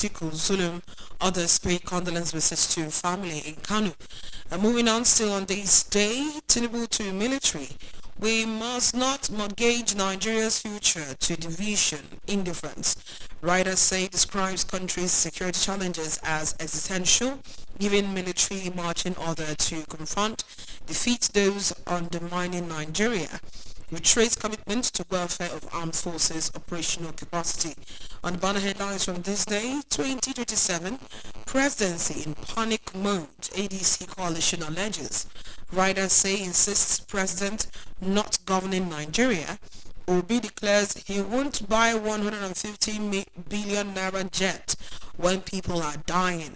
Atiku, Zulum. Others pay condolence visits to family in Kanu. Moving on, still on this day, Tinubu to military. We must not mortgage Nigeria's future to division, indifference. Writers say describes country's security challenges as existential, giving military marching order to confront, defeat those undermining Nigeria. Retrace commitment to welfare of armed forces operational capacity. On the banner headlines from this day, 2027, presidency in panic mode, ADC coalition alleges. Writers say insists president not governing Nigeria. Obi declares he won't buy 150 billion naira jet when people are dying.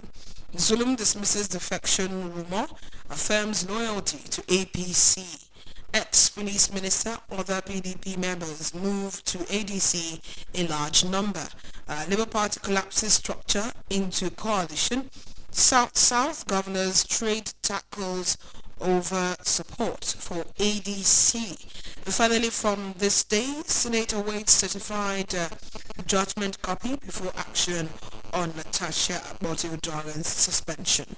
Zulum dismisses defection rumor, affirms loyalty to APC. Ex-police minister, other PDP members move to ADC in large number. Labour Party collapses structure into coalition. South governors trade tackles over support for ADC. And finally, from this day, Senate awaits certified judgment copy before action on Natasha Aboti-Udoran's suspension.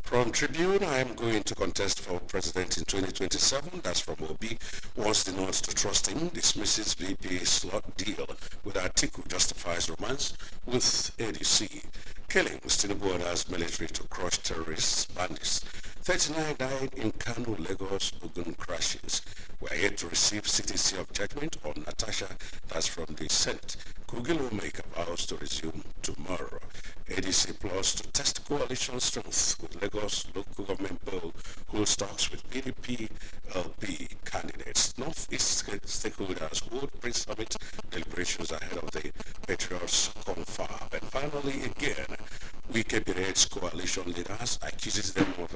From Tribune, I am going to contest for president in 2027. That's from Obi. Wants the North to trust him. Dismisses VP slot deal with Atiku. Justifies romance with ADC. Killings. Tinubu orders military to crush terrorists, bandits. 39 died in Kano, Lagos, Ogun crashes. We are yet to receive CTC of judgment on Natasha. That's from the Senate. Google will make vows to resume tomorrow. ADC plus to test coalition strength with Lagos local government bill holds talks with PDP LP candidates. Northeast stakeholders hold pre-summit deliberations ahead of the Patriots confab. And finally, again, Wike berates coalition leaders, accuses them of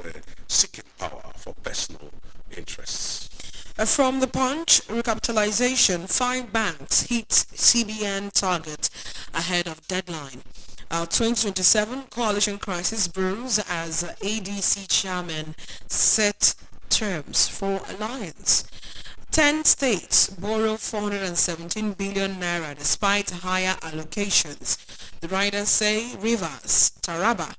seeking power for personal interests. From the Punch, recapitalization, 5 banks hit CBN target ahead of deadline. 2027 coalition crisis brews as ADC chairman set terms for alliance. 10 states borrow 417 billion naira despite higher allocations. The writers say Rivers, Taraba,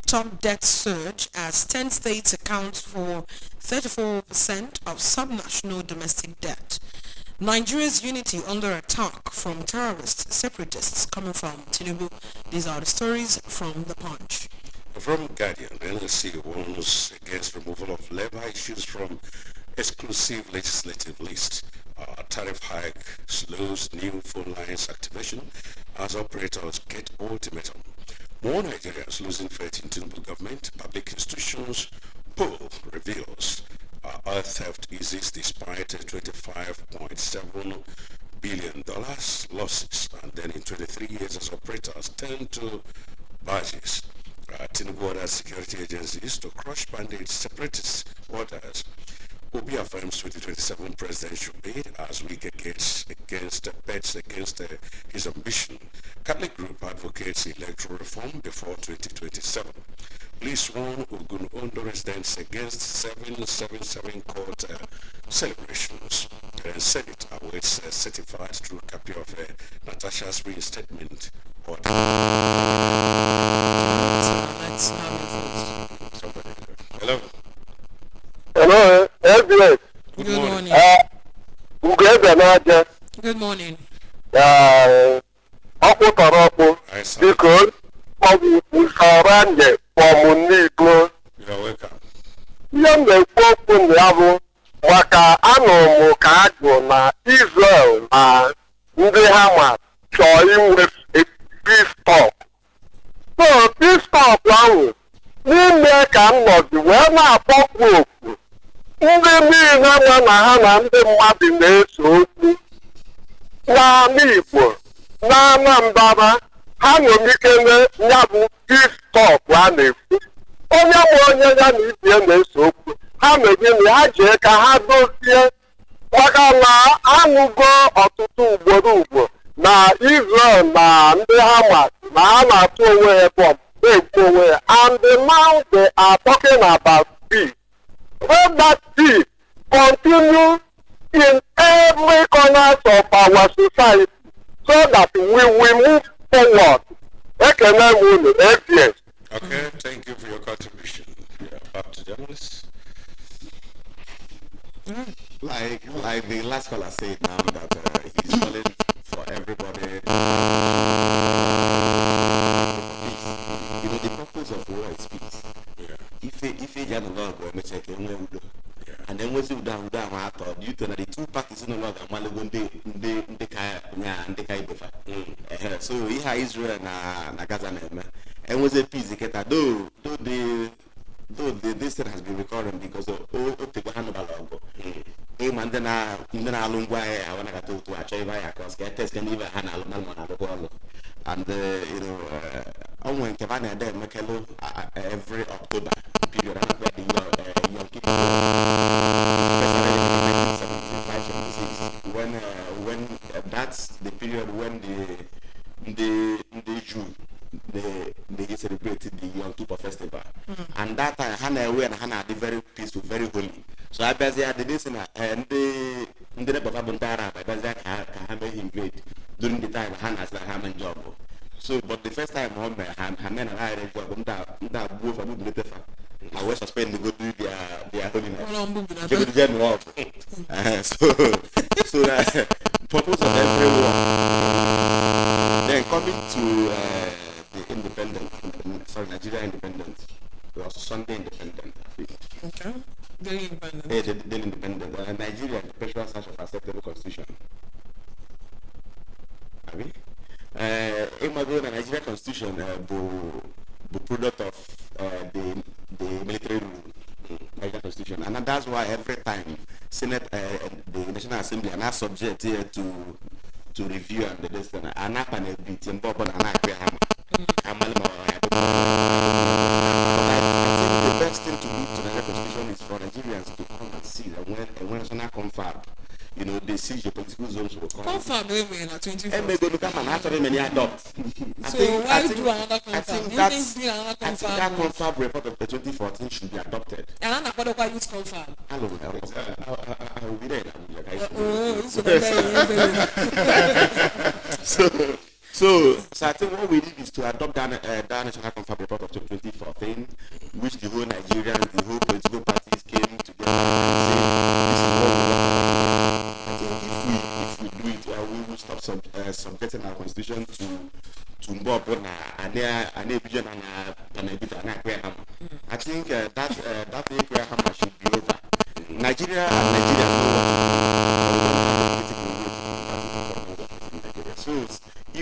top debt surge as 10 states account for 34% of subnational domestic debt. Nigeria's unity under attack from terrorists, separatists coming from Tinubu. These are the stories from The Punch. From Guardian, NLC warns against removal of labor issues from exclusive legislative list. Tariff hike slows new phone lines activation as operators get ultimatum. More Nigerians losing faith in Tinubu government. Public institutions poll reveals oil theft eases despite $25.7 billion losses. And then in 23 years as operators turn to badges. Tinubu orders security agencies to crush bandits, separatist orders. Obi affirms 2027 presidential bid as Wike bets against his ambition. Catholic group advocates electoral reform before 2027. Police warn Ogun Ondo residents against 777 court celebrations. Senate awaits certified true copy of Natasha's reinstatement order. Let's have Hello. Hello, SBS. Good morning. Good morning. Because of Saranje from Nico. You're welcome. Young people level, Waka Ano Mokago na Israel and ndị Hamas chọrọ with a peace talk. So peace talk ahụ n'ime ka m nọzi wee na-akpọkwu okwu ndị niile nọ na ha na ndị mmadụ na-eso okwu n'ala Igbo na Anambra ha nyomikele ya bụ peace talk a na-ekwu. Onye bụ onye ya na ibie na-eso okwu ha megide ha jee ka ha dozie maka na anụgo ọtụtụ ugboro na Israel na ndị Hamas na ha na-atụ onwe ya bọmbụ na-ekwu onwe ya, and now they are talking about peace. Let that peace continue in every corner of our society so that we will move forward. Okay, thank you for your contribution. Yeah, back to journalists. Like the last caller said now that he's calling for everybody. You know, the purpose of war is peace. Yeah. If you no longer check and then once you down I thought you turn the two parties no longer so he had Israel na Gaza and was a peace though this thing has been recurring because of the Hannibal logo. And then I long way I want to achieve because get test can even handle and you know I went to Vanna then Makelo every October period where the young people when that's the period when the Jew they celebrated the Yom Kippur festival, and that time Hannah away and Hannah the very peaceful, very holy. So I bet they had the listener and the Babuntara, I bet that Hannah invade during the time Hannah's like Hammon job. So, but the first time Hannah and I that both of them I was suspended to go do their holiness. Give it the general. So the purpose of every war. Then coming to the independent, Nigeria independent. It was Sunday independent, I think. Okay. Daily independent. Yeah, daily independent. Nigeria, the special search of acceptable constitution. I mean, in the Nigeria constitution, the product of the military rule, Nigeria constitution, and that's why every time Senate, the National Assembly, are not subject here to review and the destiny. And I can beat him, but I think the best thing to do to the Nigeria constitution is for Nigerians to come and see that when national confab, you know, they see the political zones will come. Confab we in 24. And maybe come and actually many adopt. So why do another confab? I think that confab report of the 2014 should be adopted. And I'm not going to use confab. I will be there. So I think what we need is to adopt that national confab report of 2014, which the whole Nigerians, the whole political parties came together and say this is what we want. I think if we do it, we will stop subjecting our constitution to Mbob and a vision and a bit and a I think that Hammer should be over. Nigeria know what to do. So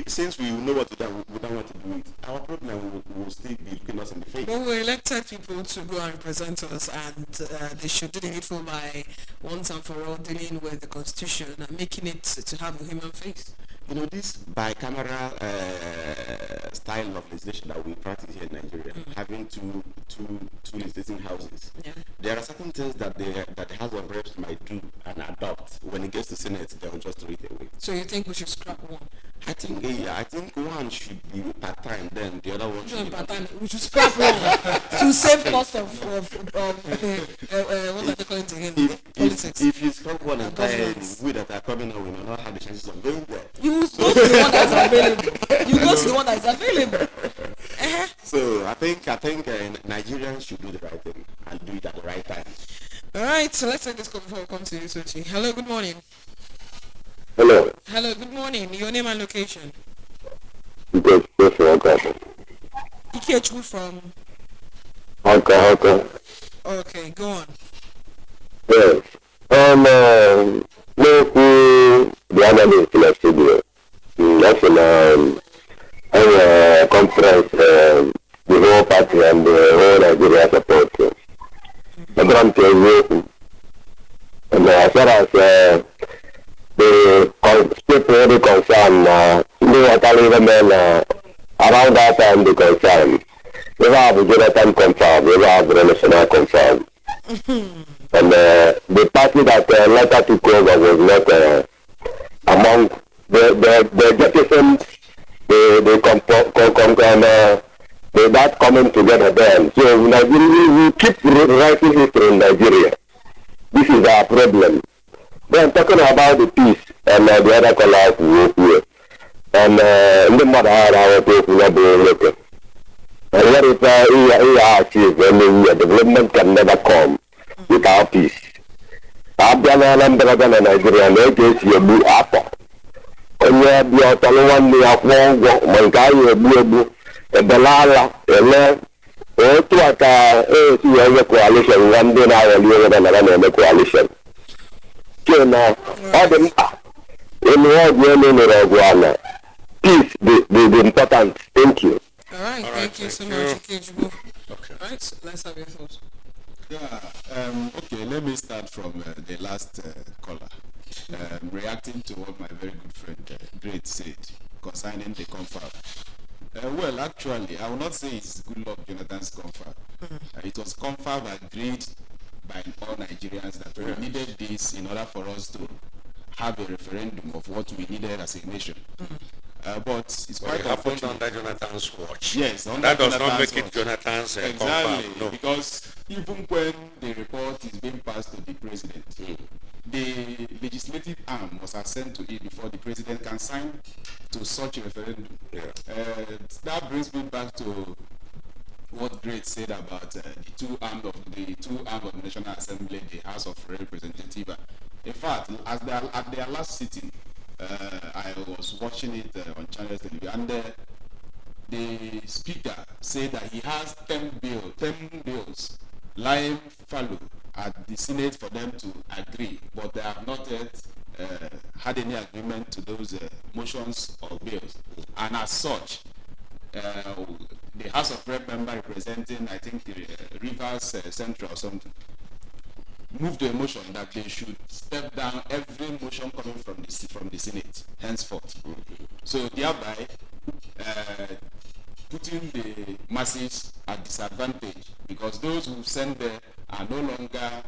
since we know what to do, we don't want to do it. Our problem will still be looking us in the face. But we elected people to go and represent us, and they should do the needful by once and for all dealing with the constitution and making it to have a human face. You know, this bicameral style of legislation that we practice here in Nigeria, having two legislating houses. Yeah. There are certain things that the House of Reps might do and adopt. When it gets to Senate, they'll just throw it away. So you think we should scrap one? I think one should be part-time, then the other one should be part-time. We should scrap one to save cost of what are they calling it again? Politics. If you scrap one entirely, we that are coming out will not have the chances of going there. You go to the one that's available. You go to the one that's available. So I think Nigerians should do the right thing and do it at the right time. All right, so let's take this call before we come to you, Sochi. Hello, good morning. Hello. Hello, good morning. Your name and location? Ikechu from? Okay. Okay, go on. Yes. The other day in the studio, national conference, the whole party and the whole Nigeria support. But I'm telling you, and as far as the people concerned, around that time the concern, we have the Jonathan confirm, we have the national confirm. And the party that later took over was not among the jettisons, that coming together then. So we keep writing history in Nigeria. This is our problem. Then talking about the peace and the other callers here. and ndị mmadụ aghara aghọta okwu ya bụ nwoke. Enwerịta ihe achieve emeghị development can never come without peace. Abịa na Anambra na Nigeria na eke esi egbu afọ. Onye bịa ọtọrọ nwanne ya kwụọ ụgwọ ma nke anyị egbu ebela ala ele otu a ka esi wee nye coalition nwa ndị na-aghọli onwe na-eme coalition. Ke na ọ dị mkpa ịnụ ọgwụ elu nụrụ ọgwụ ala. Peace the important. Thank you. All right, thank you so much, Ikejubu. Okay. All right, let's have your thoughts. Yeah, okay, let me start from the last caller. Reacting to what my very good friend Great said concerning the confab. Well, actually, I will not say it's good luck Jonathan's confab. It was confab agreed by all Nigerians that we needed this in order for us to have a referendum of what we needed as a nation. But it's quite it happened under Jonathan's watch. Yes, that does not make it Jonathan's exactly, no. Because even when the report is being passed to the president, the legislative arm must assent to it before the president can sign to such a referendum. Yeah. That brings me back to what Great said about the two arms of the National Assembly, the House of Representatives. In fact, at their last sitting, I was watching it on Channel Television, and the speaker said that he has 10 bills lying fallow at the Senate for them to agree, but they have not yet had any agreement to those motions or bills. And as such, the House of Rep member representing, I think, the Rivers Central or something, moved a motion that they should step down every motion coming from the Senate henceforth. So thereby putting the masses at disadvantage, because those who send there are no longer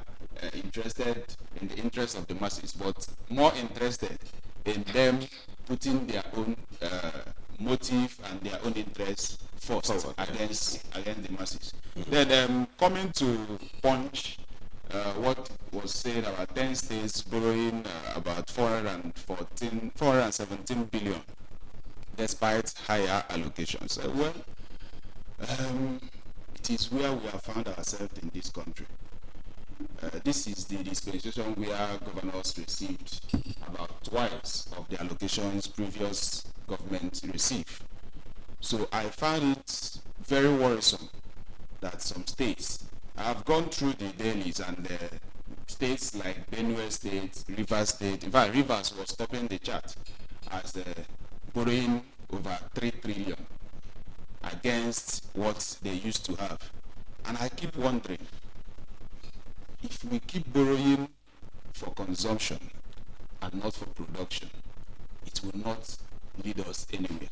interested in the interests of the masses, but more interested in them putting their own motive and their own interests first against the masses. Then coming to Punch, what was said about 10 states borrowing about 417 billion despite higher allocations. It is where we have found ourselves in this country. This is the dispensation where governors received about twice of the allocations previous government received. So I found it very worrisome that some states, I've gone through the dailies, and states like Benue State, Rivers State, in fact Rivers was topping the chart as borrowing over 3 trillion against what they used to have. And I keep wondering, if we keep borrowing for consumption and not for production, it will not lead us anywhere.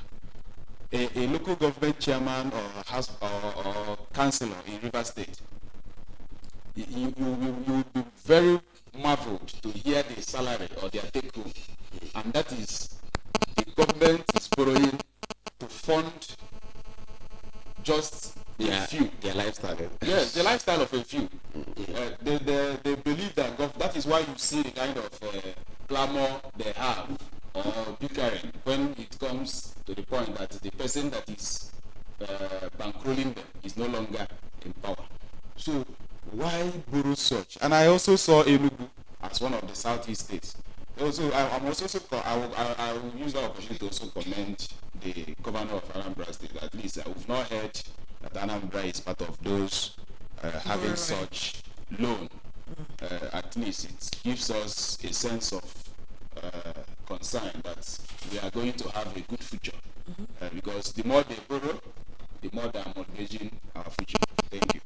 A local government chairman or house or councillor in Rivers State, you will be very marveled to hear the salary or their take home, and that is the government is borrowing to fund just a few. Their lifestyle. Yes, the lifestyle of a few. They believe that that is why you see the kind of clamor they have or bickering when it comes to the point that the person that is bankrolling them is no longer in power. So why borrow such? And I also saw Enugu as one of the southeast states. Also, I will use that opportunity to also commend the governor of Anambra State. At least we've not heard that Anambra is part of those having such loan. At least it gives us a sense of concern that we are going to have a good future. Because the more they borrow, the more they are mortgaging our future. Thank you.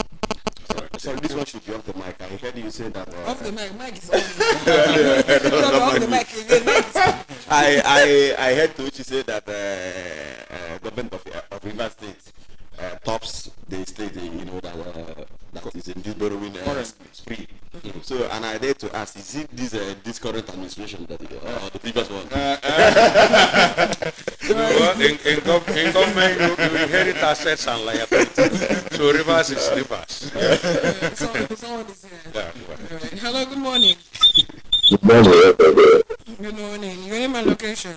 So this one should be off the mic. I heard you say that. Off the mic, mic is on. Off the mic again, mic is on. I heard Tochi say that government of Rivers State tops the state, that is in this borrowing spree. So, and I dare to ask, is it this current administration that or the previous one? Well, in government, you inherit assets and liabilities. So Rivers is Rivers. Someone is here. Yeah, Right. Hello, good morning. Good morning. Good morning. Your name and location.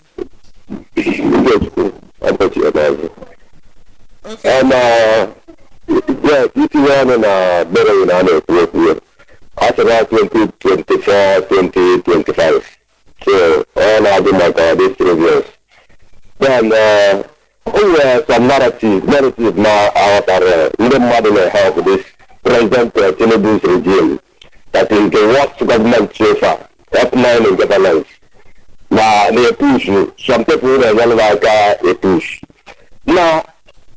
Okay. And yeah, this one and better in honor with you. After that 2024, 2025. So all I do my God these 3 years. Then some narrative now out of the modern help this President Tinubu's regime that is the worst government so far. That's nine in governance. Now they push some people they run like a push. Now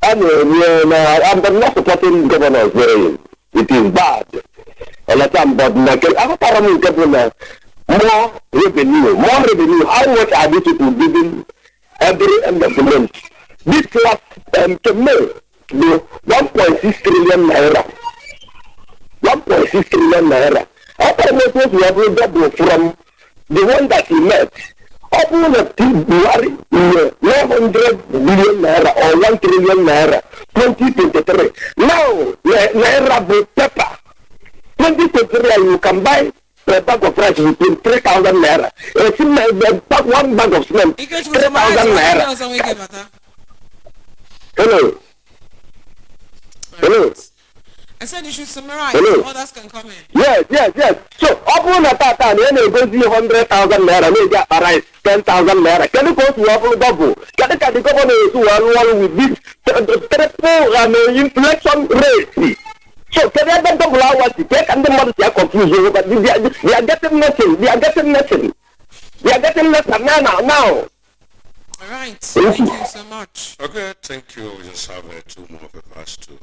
I'm not supporting governors very. It is bad. And I'm but I'm governor more revenue. How much are these people giving every end of the month? This last to me, the 1.6 trillion naira. 1.6 trillion naira. After what we have double from the one that he met. Open the Buhari 900 billion naira or 1 trillion naira 2023. Now naira will pepper. 2023 you can buy a bag of rice between 3,000 naira. One bag of cement 3,000 naira. Hello. Hello. I said you should summarize so others can come in. Yes. So, open a tata, then you go to 100,000 naira, maybe a rice, 10,000 naira. Can you go to open double? Can the government one with this triple inflation rate? So, can you double hours to take and the money are confused, but they are getting nothing. They are getting nothing now. All right. Thank you so much. Okay, thank you. We just have 2 more papers to,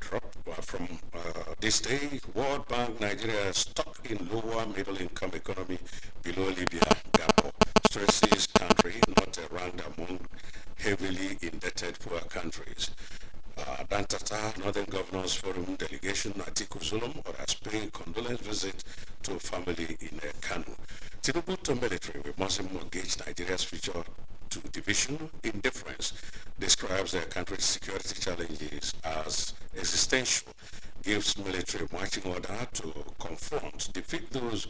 drop from this day. World Bank Nigeria stuck in lower middle income economy below Libya gap stresses country not ranked among heavily indebted poor countries. Dantata Northern Governors Forum delegation Atiku Zulum has paid condolence visit to family in Kanu. Tinubu to military, we mustn't mortgage Nigeria's future to division. Indifference describes the country's security challenges as existential, gives military marching order to confront, defeat those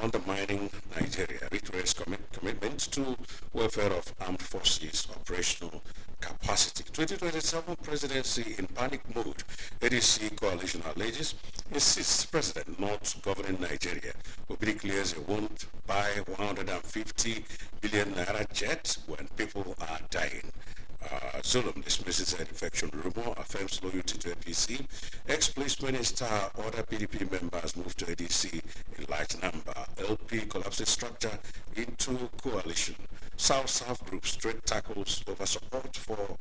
undermining Nigeria, reiterates commitment to welfare of armed forces operational capacity. 2027 presidency in panic mode. ADC coalition alleges insists president not governing Nigeria. Obi clears he won't buy 150 billion naira jet when people are dying. Zulum dismisses a defection rumor, affirms loyalty to APC. Ex-police minister order PDP members move to ADC in large number. LP collapses structure into coalition. South-South groups straight tackles over support for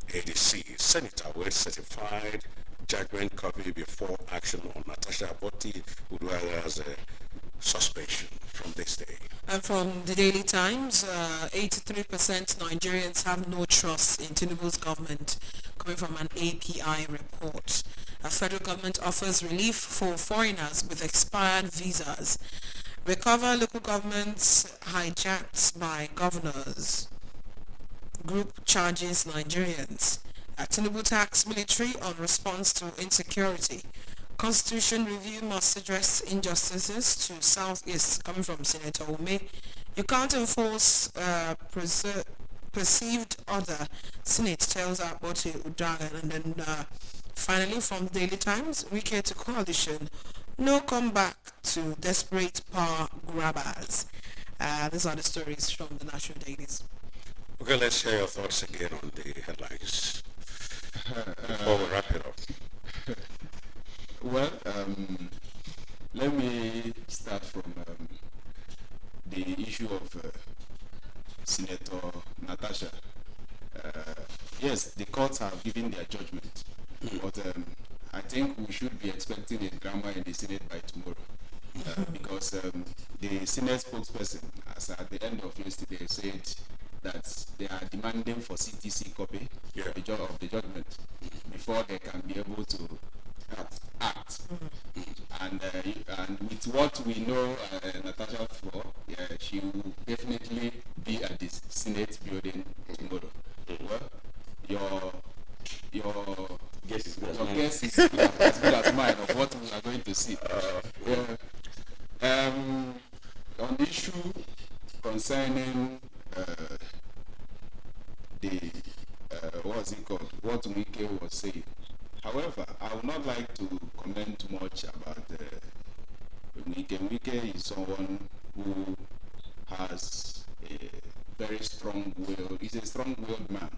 ADC. Senator waits certified judgment copy before action on Natasha Aboti Uduaga's suspension from this day. And from the Daily Times, 83% Nigerians have no trust in Tinubu's government, coming from an API report. A federal government offers relief for foreigners with expired visas. Recover local governments hijacked by governors. Group charges Nigerians. Tinubu tax military on response to insecurity. Constitution review must address injustices to Southeast, coming from Senator Ume. You can't enforce perceived order, Senate tells Aboti Udagan. And then finally from Daily Times, Wike to coalition, no comeback to desperate power grabbers. These are the stories from the national dailies. Okay, let's hear your thoughts again on the headlines before we wrap it up. Well, let me start from the issue of Senator Natasha. Yes, the courts have given their judgment, but I think we should be expecting a drama in the Senate by tomorrow, because the Senate spokesperson, as at the end of yesterday, said that they are demanding for CTC copy of the judgment before they can be able to act. And with what we know Natasha for, she will definitely be at the Senate building tomorrow. Well, your guess is as good as mine of what we are going to see. On the issue concerning it called, what Wike was saying. However, I would not like to comment much about Wike. Wike is someone who has a very strong will. He's a strong-willed man,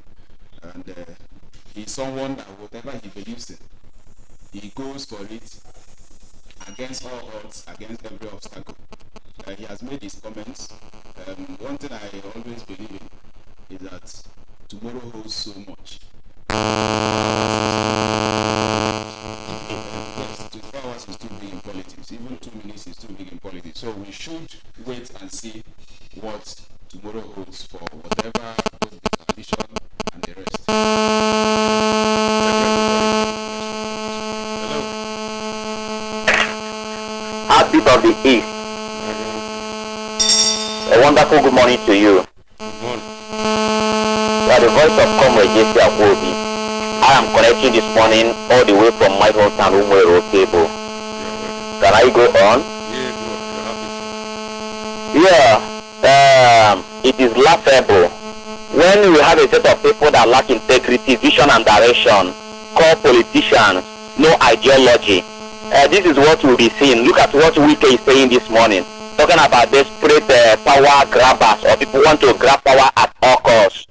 and he's someone that whatever he believes in, he goes for it against all odds, against every obstacle. He has made his comments. One thing I always believe in is that tomorrow holds so much. Yes, 24 hours is too big in politics. Even 2 minutes is too big in politics. So we should wait and see what tomorrow holds for whatever both the coalition and the rest. Hello. Heartbeat of the East. A wonderful good morning to you. Good morning. You are the voice of Comrade J.C. Akwobi. I am connecting this morning all the way from my hometown, Umwero Table. Can I go on? Yeah, It is laughable when we have a set of people that lack integrity, vision, and direction, call politicians, no ideology. This is what we'll be seeing. Look at what Wike is saying this morning, talking about desperate power grabbers, or people want to grab power at all costs.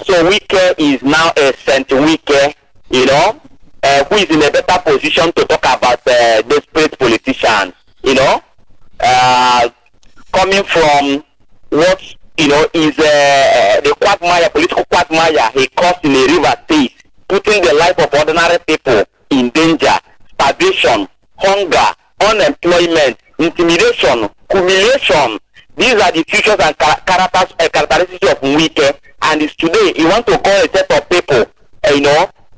So Wike is now a Saint Wike, who is in a better position to talk about desperate politicians, coming from what, is the quagmire, political quagmire he caused in the River State, putting the life of ordinary people in danger, starvation, hunger, unemployment, intimidation, humiliation. These are the features and characteristics of Wike, and it's today you want to call a set of people,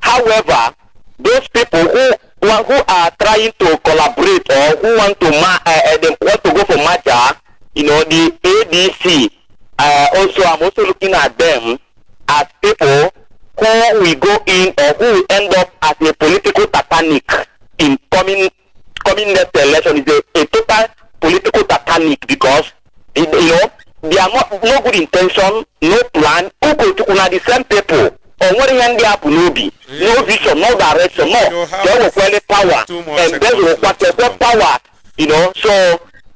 However, those people who are trying to collaborate or who want to go for merger, the ADC. Also, I'm also looking at them as people who will go in or who will end up as a political Titanic in coming next election. Is a total political Titanic, because they are no good intention, no plan. Who go to the same people? Or what hand they have no vision, no direction, no. They will quality power, and they will quality power. So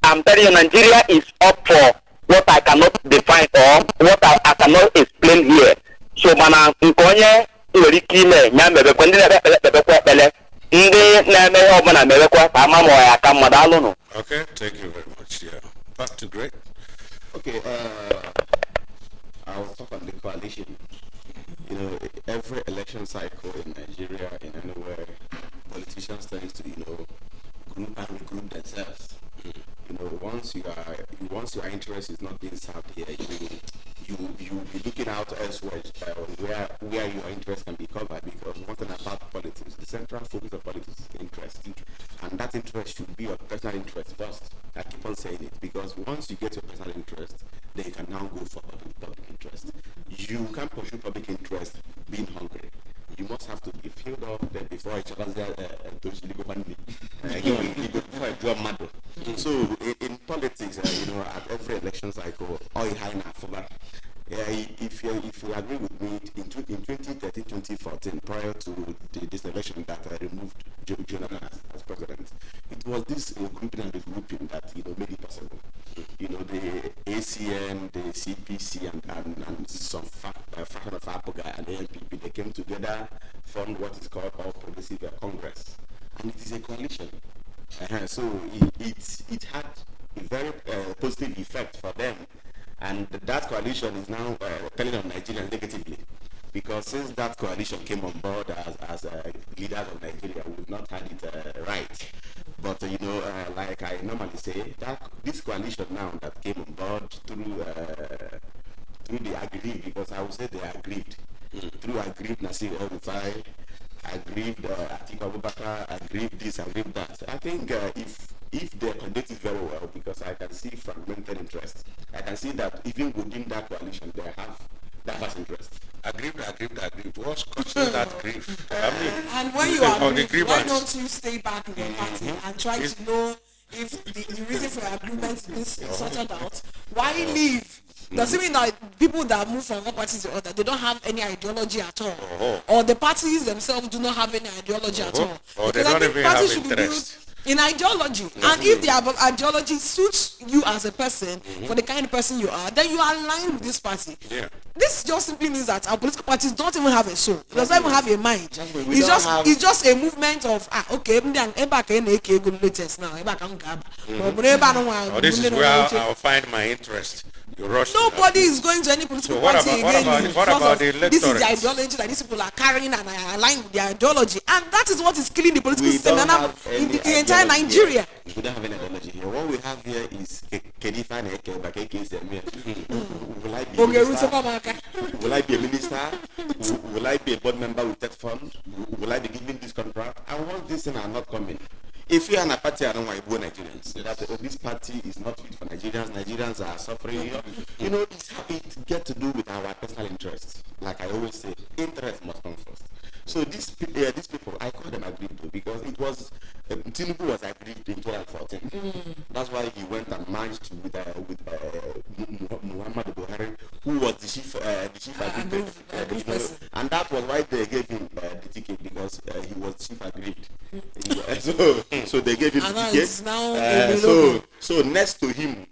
I'm telling you, Nigeria is up for what I cannot define or what I cannot explain here. So mana nkonye nwere ike ime nya mebekwe ndị na-ebekwe ekpele ndị na-eme ọbụla na-emebekwa ka ama ma ya aka mmadụ alụnụ. Okay, thank you very much. Yeah, back to Greg. Okay, I'll talk on the coalition. Every election cycle in Nigeria, in anywhere, politicians tend to, group and regroup themselves. Once your interest is not being served here, you will be looking out elsewhere where your interest can be covered, because one thing about politics, the central focus of politics is interest. And that interest should be your personal interest first. I keep on saying it, because once you get your personal interest, then you can now go for public interest. You can't pursue public interest being hungry. You must have to be filled up before each other's So in politics, at every election cycle, if you agree with me, in 2013-2014, prior to this election that I removed Jonathan as president, it was this grouping and regrouping that made it possible. The ACN, the CPC, and some fraction of APOGA and ANPP, they came together, formed what is called All Progressive Congress, and it is a coalition. So it had a very positive effect for them, and that coalition is now telling on Nigeria negatively, because since that coalition came on board as leaders of Nigeria, we've not had it right. But like I normally say, that this coalition now that came on board through the aggrieved, because I would say they are aggrieved, through aggrieved Nasir El-Rufai, aggrieved Atiku Abubakar, aggrieved this, aggrieved that. I think if they conduct it very well, because I can see fragmented interest, I can see that even within that coalition they have diverse interest. Aggrieved. What's causing that grief? And when you are grieved, why don't you stay back in your party and try to know if the reason for your agreement is sorted out? Why leave Does it mean that people that move from one party to other, they don't have any ideology at all? Or the parties themselves do not have any ideology at all? Or they Because I don't think even have parties should be interest. built in ideology. And if their ideology suits you as a person, for the kind of person you are, then you are aligned with this party. Yeah. This just simply means that our political parties don't even have a soul. It doesn't even have a mind. We don't have- It's just a movement of okay, latest now. Or this is where I'll find my interest. You rush to that. Nobody is going to any political So what party about- again. what because about of the this is the electorate? ideology that these people are carrying and are aligned with their ideology, and that is what is killing the political We system don't in have any the entire ideology Nigeria. here. We don't have any ideology here. What we have here is Kedifa Neke, Bakeke Zemir. Will I be a Okay, minister? Ruto Will I be a minister? Will I be a board member with that fund? Will I be given this contract? And once these things are not coming, if you are in a party, I don't want to go Nigerians. That this party is not fit for Nigerians. Nigerians are suffering. You know, it gets to do with our personal interests. Like I always say, interest must come first. So these people, I call them aggrieved because it was Tinubu was aggrieved in 2014. That's why he went and marched with Muhammad Buhari, who was the chief aggrieved, and that was why they gave him the ticket because he was chief aggrieved. So they gave him And the now ticket. it's now So next to him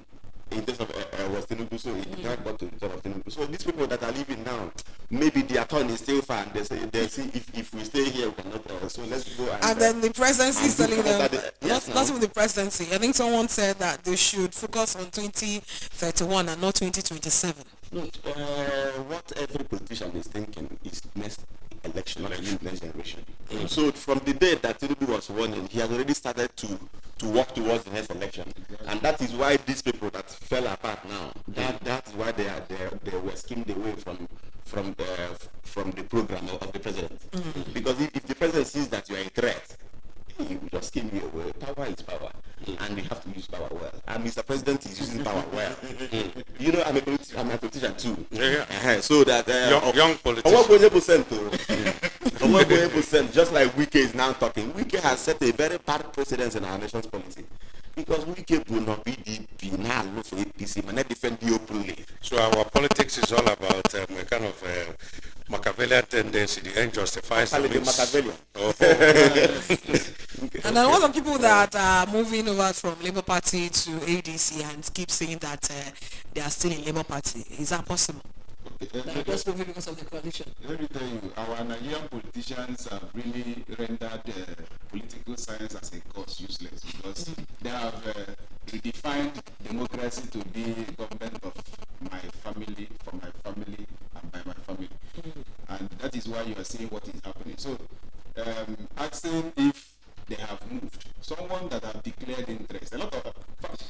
in terms of was Tinubu, so he did not go to the top of Tinubu. So these people that are living now, maybe their turn is still far. And they see if we stay here, we cannot. So let's go. And then the presidency is and telling do them, that. Yes, not even the presidency. I think someone said that they should focus on 2031 and not 2027. No, what every politician is thinking is next election, not next generation. So from the day that Tinubu was running, he has already started to work towards the next election, and that is why these people that fell apart now, that is why they were skimmed away from the program of the president. Because if the president sees that you are a threat, he will just skim you away. Power is power, and we have to use power well. And Mr. President is using power well. You know, I'm a politician too. Yeah. So that Young politician. 1% just like Wike is now talking. Wike has set a very bad precedence in our nation's policy. Because Wike will not be DP now look for APC, but not defend you openly. So our politics is all about a kind of Machiavellian tendency. The end justifies the means. Machiavellian. And then a lot of people that are moving over from Labour Party to ADC and keep saying that they are still in Labour Party. Is that possible? They are just moving because of the coalition. Let me tell you, our Nigerian politicians have really rendered political science as a course useless because they have redefined democracy to be a government of my family, for my family, and by my family. And that is why you are seeing what is happening. So, asking if they have moved, someone that have declared interest,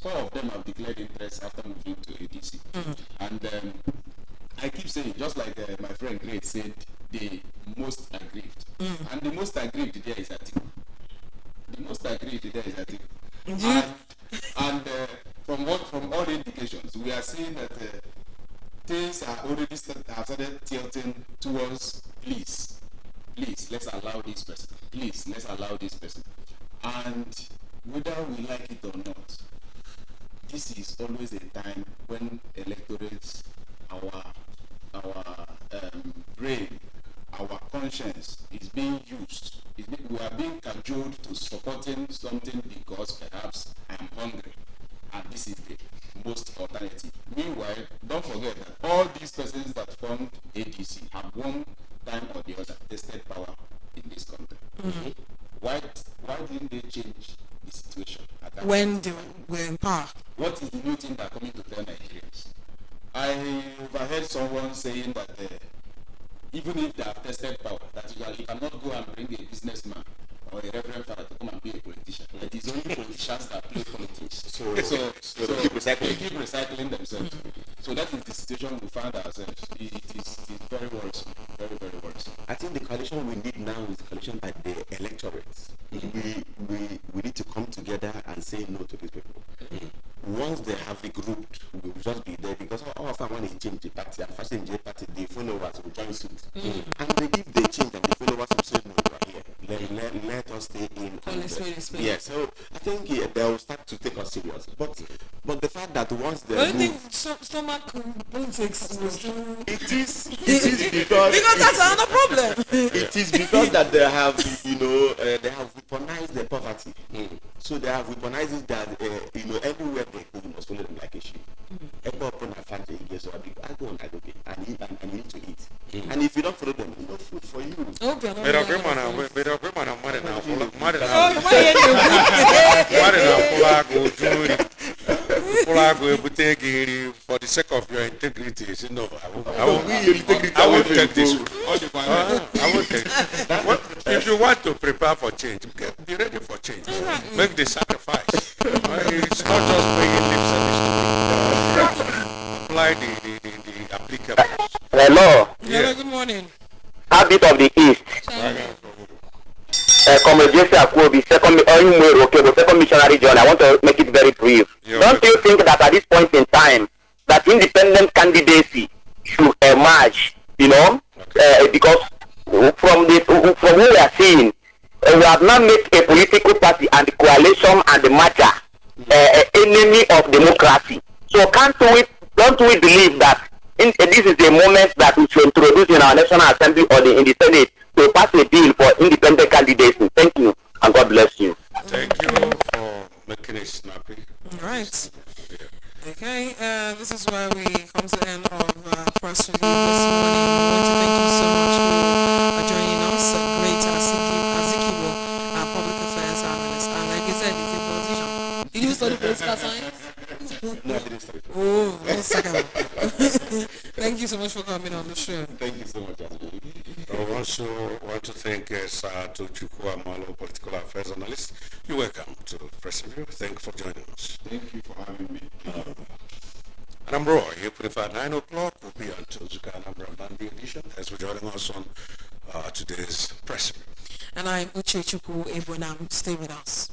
four of them have declared interest after moving to ADC. And I keep saying, just like my friend Great said, the most aggrieved. And the most aggrieved there is Atiku. The most aggrieved there is Atiku. And from all the indications, we are seeing that things are already started tilting towards please, let's allow this person. Please, let's allow this person. And whether we like it or not, this is always a time when electorates, our brain, our conscience is being used. We are being cajoled to supporting something because perhaps I am hungry, and this is the most alternative. Meanwhile, don't forget that all these persons that formed ADC have one time or the other tested power in this country. Why didn't they change the situation at that When they were in power. What is the new thing that are coming to tell Nigerians? I overheard someone saying that even if they have tested power, that you cannot go and bring a businessman or a reverend father to come and be a politician. It is only politicians that play politics. So they keep recycling themselves. So that is the situation we find ourselves. It's very worrisome. Very, very worrisome. I think the coalition we need now is the coalition by the electorate. We need to come together and say no to these people. Once they have regrouped, we will just be there because all of them when they change the party and first change the party, the followers will join suit. And if they change and the followers will say no, you are here. Let us stay in. Yeah, so I think they will start to take us serious. But the fact that once they I don't move, think stomach politics was too... it is because Because that's another problem. it is because that they have, they have weaponized their poverty. So they have weaponized it that, everywhere they go, you must follow them like a sheep. Every open a family, yes, I go and I go and eat and you need to eat. And if you don't follow them, no food for you. Oh, you're not But really okay, man, gonna but okay, man, I'm mad now. Mad Oh, now. you might hear you. Mad now. Pulago, for the sake of your integrity, you know, I won't take this. I won't take. If you want to prepare for change, be ready for change. Make the sacrifice. It's not just making lip service. Apply the applicable. Hello, Hello, good morning. Habit of the East. Comrade Jesse Akwobi, second missionary journey. I want to make it very brief. Don't you think that at this point in time, that independent candidacy should emerge? Because from what we are seeing, we have now made a political party and the coalition and the matter enemy of democracy. So don't we believe that this is a moment that we should introduce in our National Assembly or in the Senate to pass a bill for independent candidacy? Thank you, and God bless you. Thank you for making it snappy. All right. Okay, this is where we come to the end of press review this morning. We want to thank you so much for joining us. Great Azikibo, our public affairs analyst. And like I said, he's a politician. Did you study political science? No, I didn't study. Oh, 1 second. Thank you so much for coming on the show. Thank you so much, Ashley. I also want to thank Sir Tochukwu Amalo, political affairs analyst. You're welcome to Press Review. Thank you for joining us. Thank you for having me. Anambra, you prefer 9 o'clock. Will be until Zuka Anambra Monday edition as we're joining us on today's Press Review. And I'm Uche Chukwu Ebonam. Stay with us.